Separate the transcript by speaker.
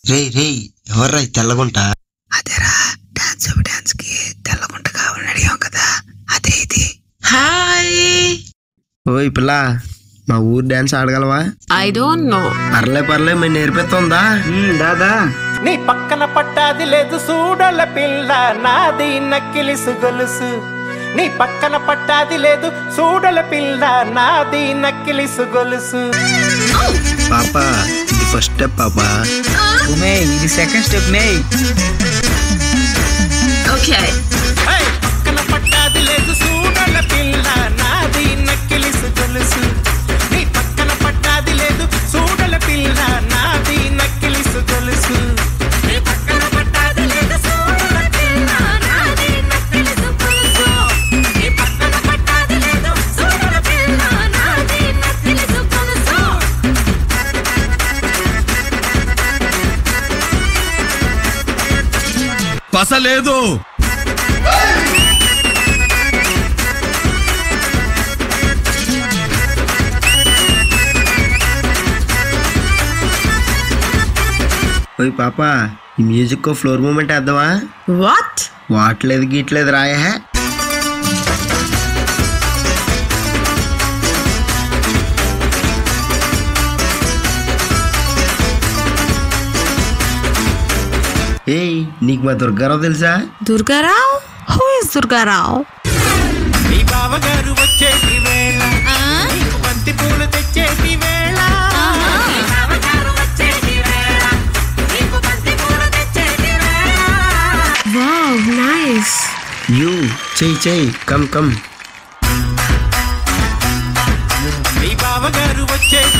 Speaker 1: రే ఎవర్రా తెల్లగుంట?
Speaker 2: అదేరా డాన్స్ కి తెల్లగుంట కావాలని అడిగాం కదా, అదే ఇది.
Speaker 3: హాయ్.
Speaker 1: ఓయ్ పిల్ల, మా ఊరు డాన్స్ ఆడగలవా?
Speaker 3: I don't know.
Speaker 1: పర్లే మేము నేర్పిస్తుందా?
Speaker 2: దాదా
Speaker 4: నీ పక్కన పట్టాది లేదు చూడల పిల్ల నాది నక్కిలిసు గొలుసు. నీ పక్కన పట్టాది లేదు చూడల పిల్ల నాది నక్కిలిసు గొలుసు.
Speaker 1: పాప ఇది ఫస్ట్ స్టెప్ పాప.
Speaker 2: ఉమే ఇది సెకండ్ స్టెప్ మే.
Speaker 3: ఓకే.
Speaker 4: పక్కన పట్టాది లేదు చూడల పిల్ల నాది నక్కిలిసు గొలుసు. నీ పక్కన పట్టాది లేదు చూడల పిల్ల నాది నక్కిలిసు గొలుసు.
Speaker 5: పసలేదు.
Speaker 1: ఓయ్ పాప, ఈ మ్యూజిక్ కో ఫ్లోర్ మూమెంట్ వేద్దామా?
Speaker 3: వాట్?
Speaker 1: వాట్లేదు గీట్లేదు రాయే. ఏయ్, నీకు మా దుర్గారావు తెలుసా?
Speaker 3: దుర్గారావు? Who is Durgarao?
Speaker 4: నీ బావగారు వచ్చేటి వేళ నీకు బంతి పూలు తెచ్చేటి వేళ.
Speaker 3: Wow, nice.
Speaker 1: యూ చెయ్యి కమ్.
Speaker 4: నీ బావగారు వచ్చేటి